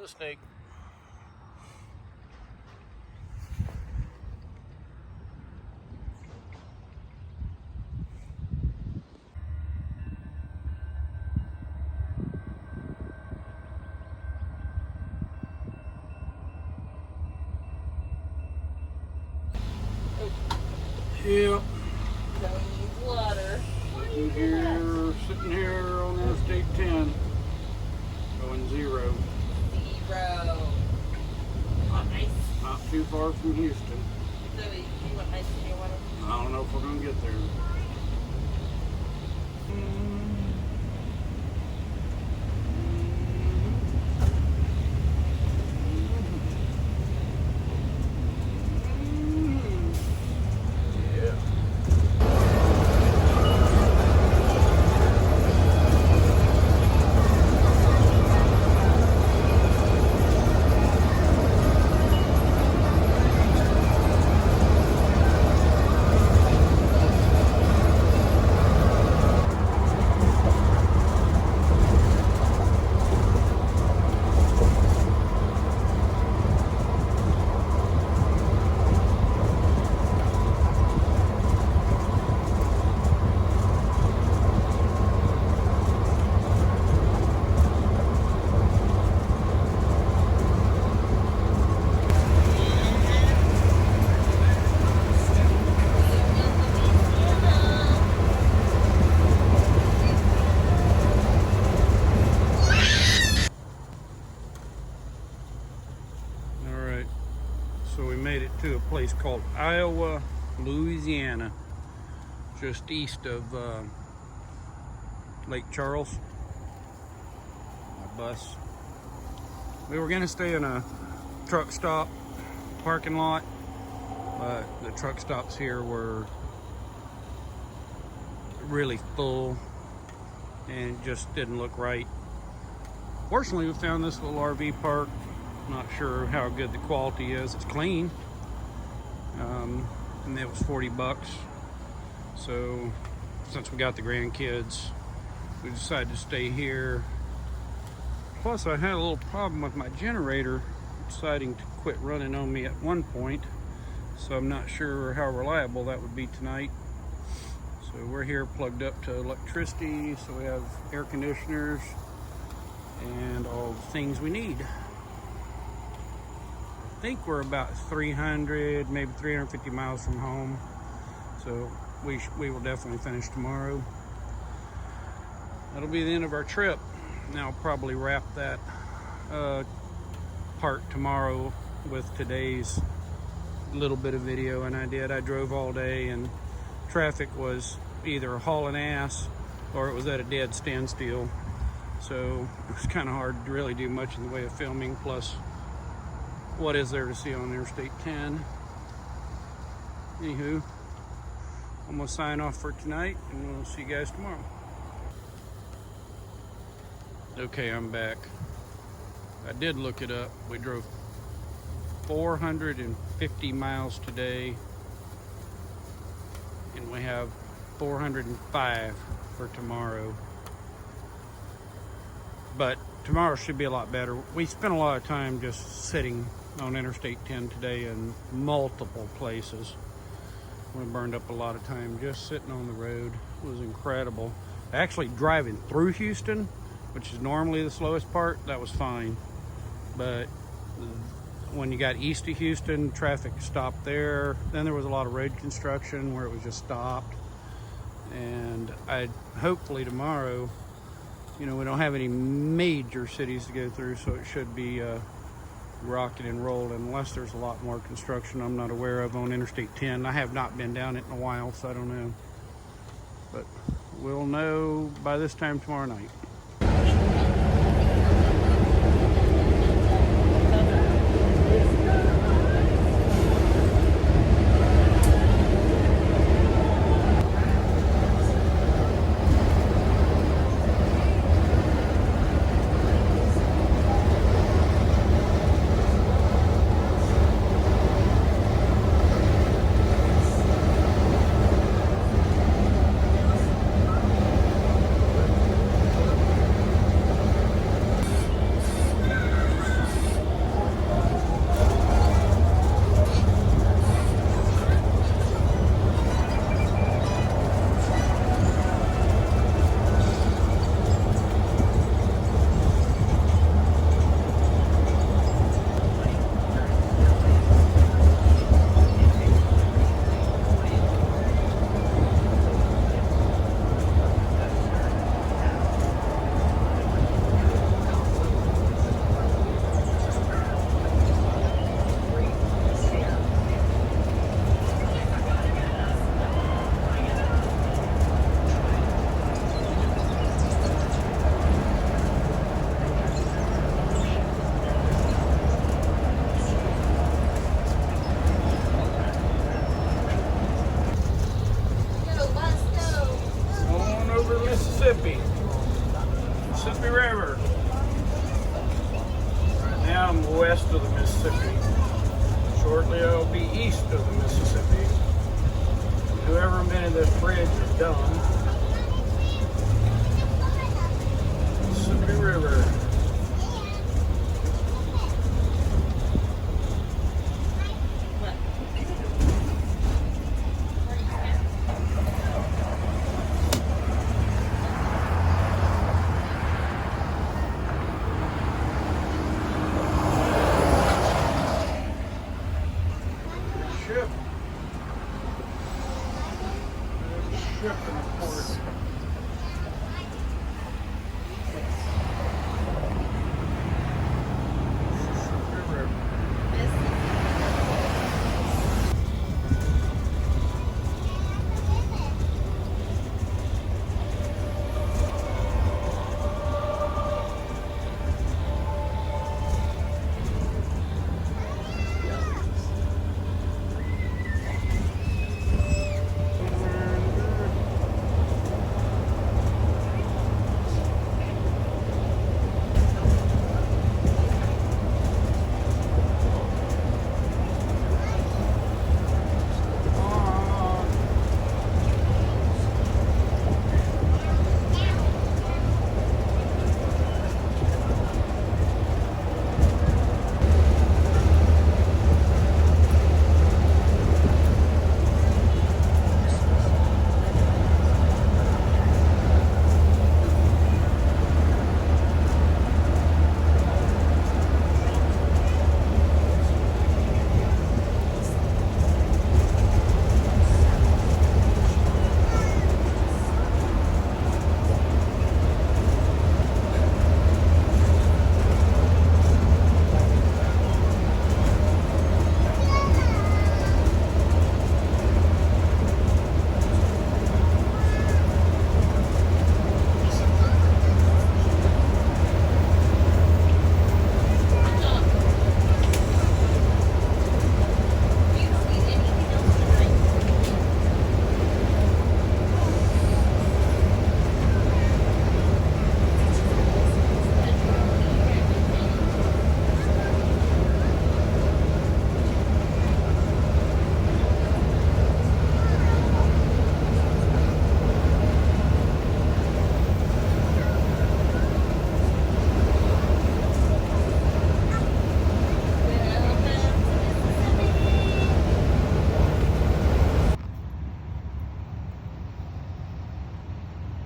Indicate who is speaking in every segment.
Speaker 1: the snake. Yep.
Speaker 2: Water.
Speaker 1: Sitting here on Interstate 10, going zero.
Speaker 2: Want ice?
Speaker 1: Not too far from Houston.
Speaker 2: Zoe, do you want ice in your water?
Speaker 1: I don't know if we're gonna get there. So we made it to a place called Iowa, Louisiana, just east of Lake Charles. My bus. We were gonna stay in a truck stop parking lot, but the truck stops here were really full and it just didn't look right. Fortunately, we found this little RV park. Not sure how good the quality is. It's clean, and it was 40 bucks. So since we got the grandkids, we decided to stay here. Plus I had a little problem with my generator deciding to quit running on me at one point, so I'm not sure how reliable that would be tonight. So we're here plugged up to electricity, so we have air conditioners and all the things we need. I think we're about 300, maybe 350 miles from home, so we will definitely finish tomorrow. That'll be the end of our trip. Now I'll probably wrap that part tomorrow with today's little bit of video. And I drove all day and traffic was either hauling ass or it was at a dead standstill, so it was kind of hard to really do much in the way of filming. Plus, what is there to see on Interstate 10? Anywho, I'm gonna sign off for tonight and we'll see you guys tomorrow. Okay, I'm back. I did look it up. We drove 450 miles today and we have 405 for tomorrow. But tomorrow should be a lot better. We spent a lot of time just sitting on Interstate 10 today in multiple places. We burned up a lot of time just sitting on the road. It was incredible. Actually driving through Houston, which is normally the slowest part, that was fine. But when you got east of Houston, traffic stopped there. Then there was a lot of road construction where it was just stopped. And hopefully tomorrow, you know, we don't have any major cities to go through, so it should be rocking and rolling, unless there's a lot more construction I'm not aware of on Interstate 10. I have not been down it in a while, so I don't know. But we'll know by this time tomorrow night. Mississippi River. Right now I'm west of the Mississippi. Shortly I'll be east of the Mississippi. Whoever invented this bridge is dumb. Mississippi River.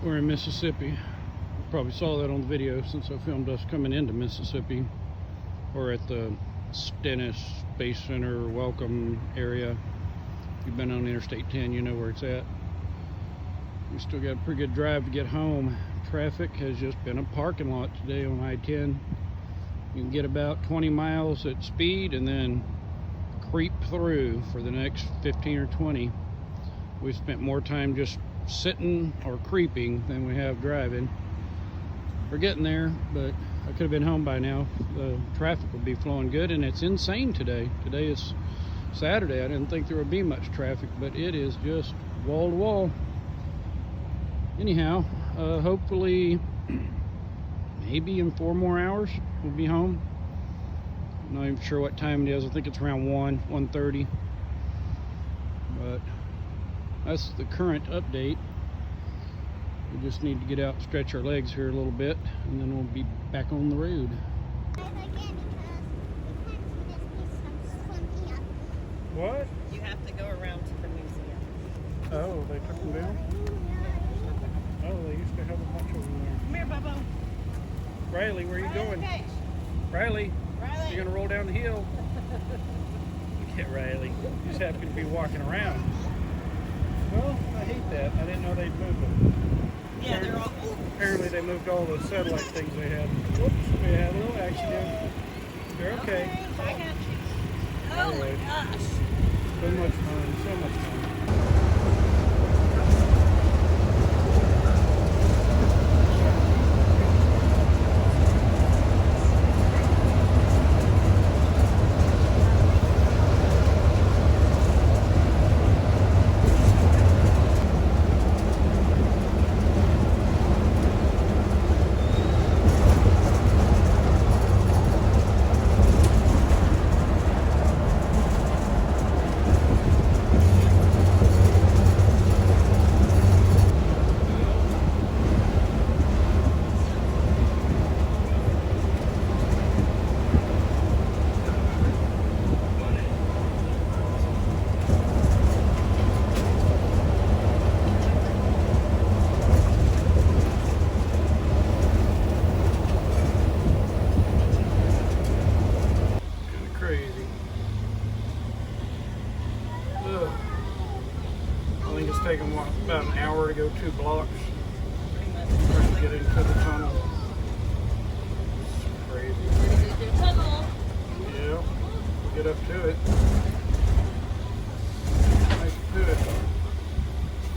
Speaker 1: We're in Mississippi. You probably saw that on the video since I filmed us coming into Mississippi. We're at the Stennis Space Center welcome area. If you've been on Interstate 10, you know where it's at. We still got a pretty good drive to get home. Traffic has just been a parking lot today on I-10. You can get about 20 miles at speed and then creep through for the next 15 or 20. We spent more time just sitting or creeping than we have driving. We're getting there, but I could have been home by now. The traffic will be flowing good, and it's insane today. Today is Saturday. I didn't think there would be much traffic, but it is just wall to wall. Anyhow, hopefully maybe in 4 more hours we'll be home. I'm not even sure what time it is. I think it's around 1:30. But that's the current update. We just need to get out and stretch our legs here a little bit, and then we'll be back on the road. What?
Speaker 2: You have to go around to the museum.
Speaker 1: Oh, they took them down? Oh, they used to have a bunch of them there.
Speaker 2: Come here, Bubba.
Speaker 1: Riley, where are you going?
Speaker 2: Okay.
Speaker 1: Riley,
Speaker 2: Riley.
Speaker 1: you're gonna roll down the hill. Look at Riley. You just happen to be walking around. Well, I hate that. I didn't know they'd moved them.
Speaker 2: Yeah, they're all.
Speaker 1: Apparently they moved all the satellite things they had. Whoops, we had a little accident. They're okay.
Speaker 2: I got you. Oh my gosh.
Speaker 1: So much fun, so much fun. 2 blocks
Speaker 2: Pretty much.
Speaker 1: to get into the tunnel. It's crazy. Yeah, we'll get up to it. Make it to it.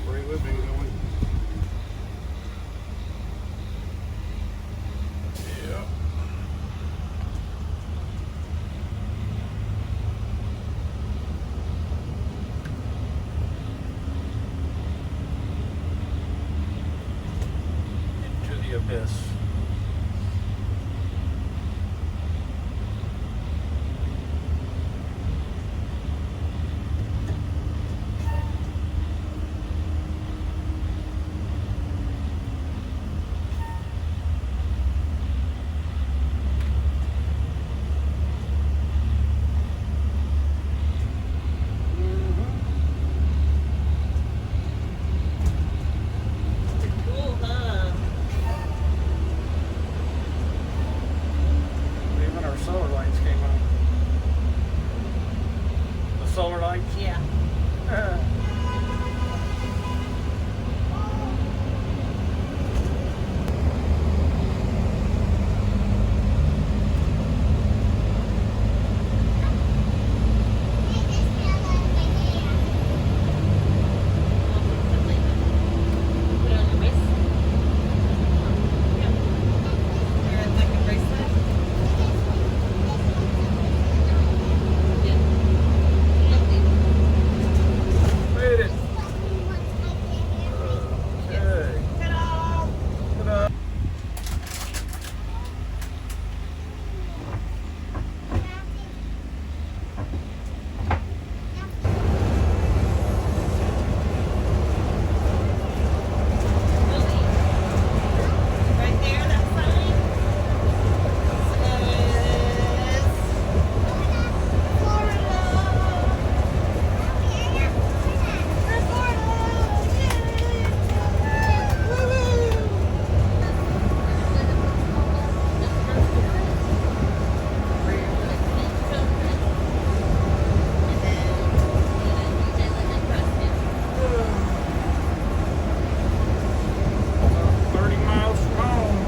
Speaker 1: Where we've been going. Yeah. Into the abyss.
Speaker 2: Cool, huh?
Speaker 1: Even our solar lights came on. The solar lights?
Speaker 2: Yeah. Put it on your waist. Yeah. Wear it like a bracelet.
Speaker 1: Made it. Okay.
Speaker 2: Ta-da!
Speaker 1: Ta-da.
Speaker 2: Right there, that sign says
Speaker 1: About 30 miles from home.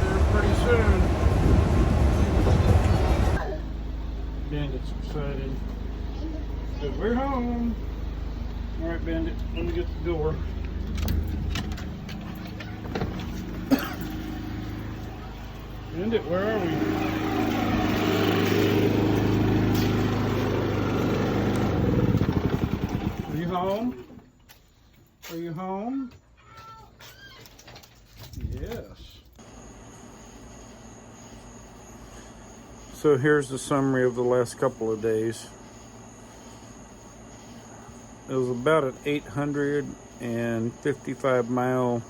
Speaker 1: Here pretty soon. Bandit's excited. But we're home. Alright, Bandit, let me get the door. Bandit, where are we? Are you home? Are you home? Yes. So here's the summary of the last couple of days. It was about an 855 mile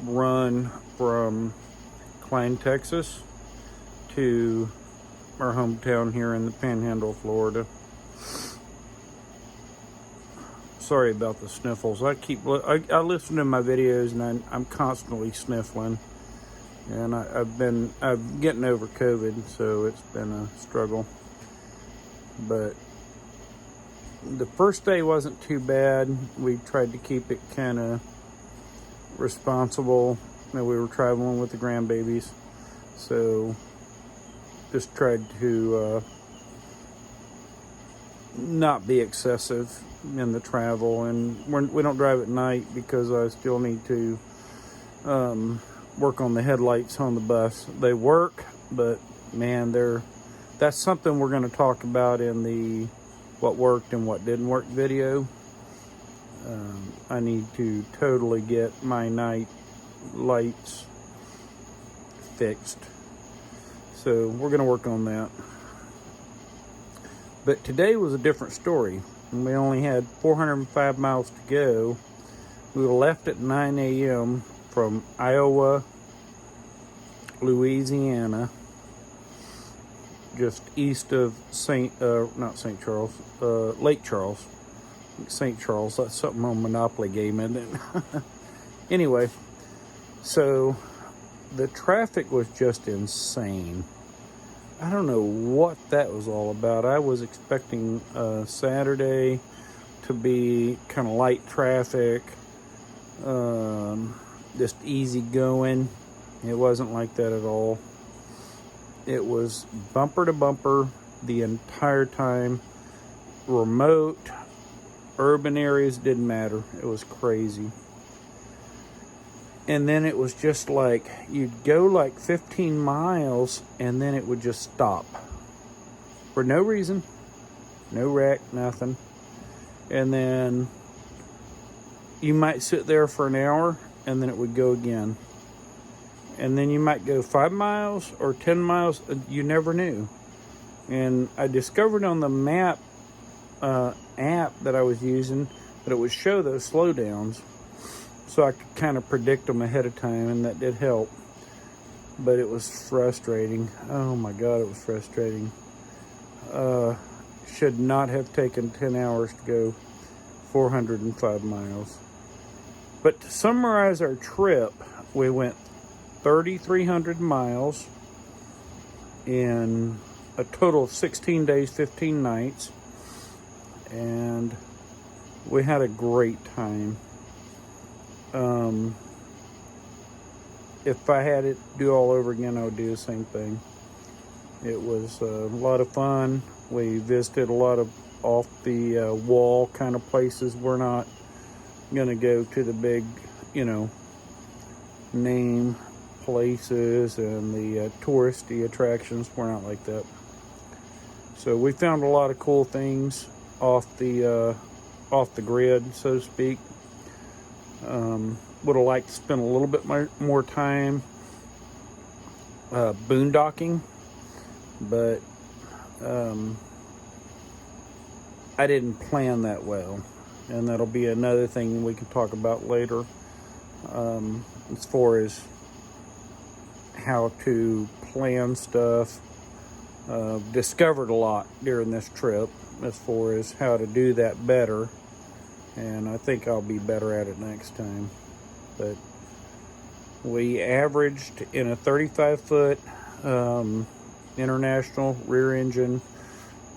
Speaker 1: run from Klein, Texas to our hometown here in the Panhandle, Florida. Sorry about the sniffles. I listen to my videos and I'm constantly sniffling, and I'm getting over COVID, so it's been a struggle. But the first day wasn't too bad. We tried to keep it kind of responsible. You know, we were traveling with the grandbabies, so just tried to not be excessive in the travel, and we don't drive at night because I still need to work on the headlights on the bus. They work, but man, that's something we're going to talk about in the what worked and what didn't work video. I need to totally get my night lights fixed, so we're going to work on that. But today was a different story. We only had 405 miles to go. We left at 9 a.m. from Iowa, Louisiana, just east of Lake Charles. St. Charles, that's something on Monopoly game, isn't it? Anyway, so the traffic was just insane. I don't know what that was all about. I was expecting Saturday to be kind of light traffic, just easy going. It wasn't like that at all. It was bumper to bumper the entire time. Remote, urban areas, didn't matter. It was crazy. And then it was just like, you'd go like 15 miles and then it would just stop. For no reason. No wreck, nothing. And then you might sit there for an hour and then it would go again. And then you might go 5 miles or 10 miles. You never knew. And I discovered on the map app that I was using that it would show those slowdowns. So I could kind of predict them ahead of time, and that did help. But it was frustrating. Oh my God, it was frustrating. Should not have taken 10 hours to go 405 miles. But to summarize our trip, we went 3,300 miles in a total of 16 days, 15 nights. And we had a great time. If I had it do all over again, I would do the same thing. It was a lot of fun. We visited a lot of off the wall kind of places. We're not going to go to the big, name places and the touristy attractions. We're not like that. So we found a lot of cool things off the grid, so to speak. Would have liked to spend a little bit more time boondocking, but I didn't plan that well, and that'll be another thing we can talk about later, as far as how to plan stuff. Discovered a lot during this trip as far as how to do that better, and I think I'll be better at it next time. But we averaged in a 35-foot international rear engine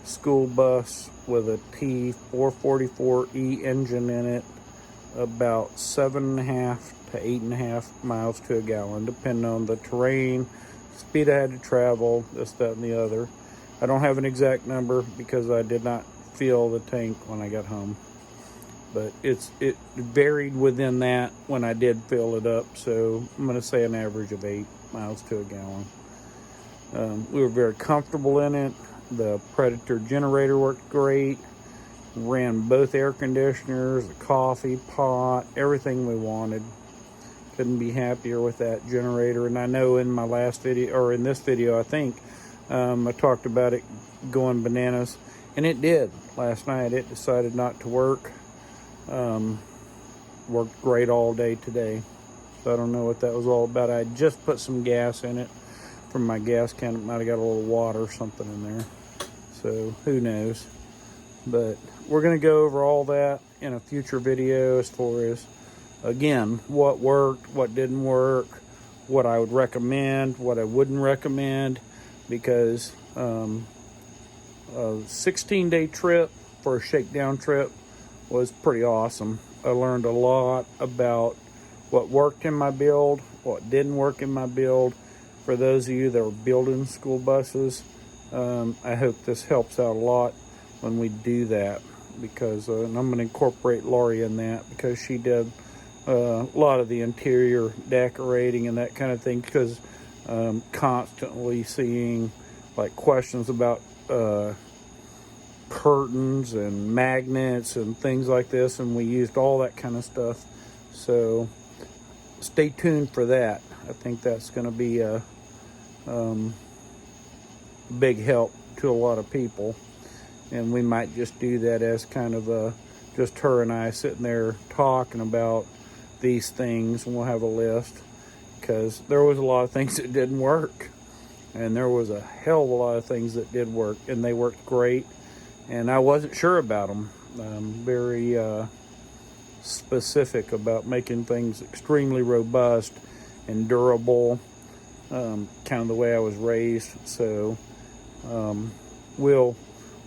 Speaker 1: school bus with a T444E engine in it about 7.5 to 8.5 miles to a gallon, depending on the terrain, speed I had to travel, this, that, and the other. I don't have an exact number because I did not fill the tank when I got home. But it varied within that when I did fill it up. So I'm going to say an average of 8 miles to a gallon. We were very comfortable in it. The Predator generator worked great. Ran both air conditioners, the coffee pot, everything we wanted. Couldn't be happier with that generator. And I know in my last video, or in this video, I think, I talked about it going bananas. And it did. Last night it decided not to work. Worked great all day today. So I don't know what that was all about. I just put some gas in it from my gas can. It might have got a little water or something in there. So who knows. But we're going to go over all that in a future video as far as, again, what worked, what didn't work, what I would recommend, what I wouldn't recommend, because a 16-day trip for a shakedown trip was pretty awesome. I learned a lot about what worked in my build, what didn't work in my build. For those of you that are building school buses, I hope this helps out a lot when we do that, because and I'm going to incorporate Laurie in that, because she did a lot of the interior decorating and that kind of thing, because constantly seeing like questions about curtains and magnets and things like this, and we used all that kind of stuff. So stay tuned for that. I think that's going to be a big help to a lot of people, and we might just do that as kind of just her and I sitting there talking about these things, and we'll have a list, because there was a lot of things that didn't work, and there was a hell of a lot of things that did work, and they worked great. And I wasn't sure about them. Very specific about making things extremely robust and durable, kind of the way I was raised. So we're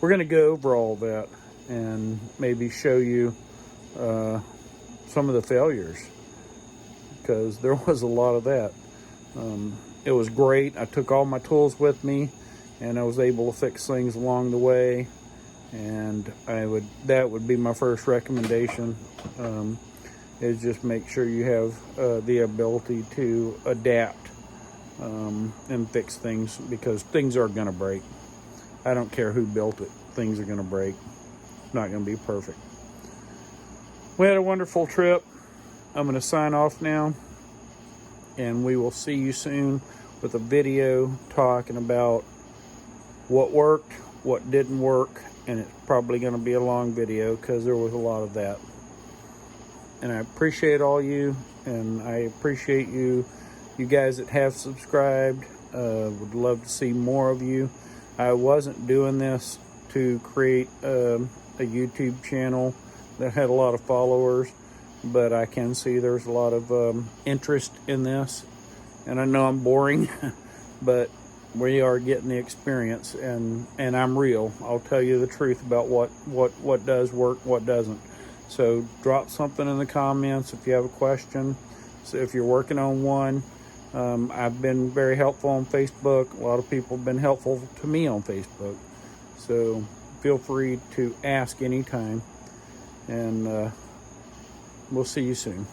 Speaker 1: going to go over all that and maybe show you some of the failures because there was a lot of that. It was great. I took all my tools with me, and I was able to fix things along the way. And that would be my first recommendation, is just make sure you have the ability to adapt and fix things, because things are going to break. I don't care who built it. Things are going to break. It's not going to be perfect. We had a wonderful trip. I'm going to sign off now, and we will see you soon with a video talking about what worked, what didn't work, and it's probably going to be a long video because there was a lot of that. And I appreciate all you, and I appreciate you guys that have subscribed. Would love to see more of you. I wasn't doing this to create a YouTube channel that had a lot of followers, but I can see there's a lot of interest in this. And I know I'm boring, but we are getting the experience, and I'm real. I'll tell you the truth about what does work, what doesn't. So drop something in the comments if you have a question. So if you're working on one, I've been very helpful on Facebook. A lot of people have been helpful to me on Facebook. So feel free to ask anytime, and we'll see you soon.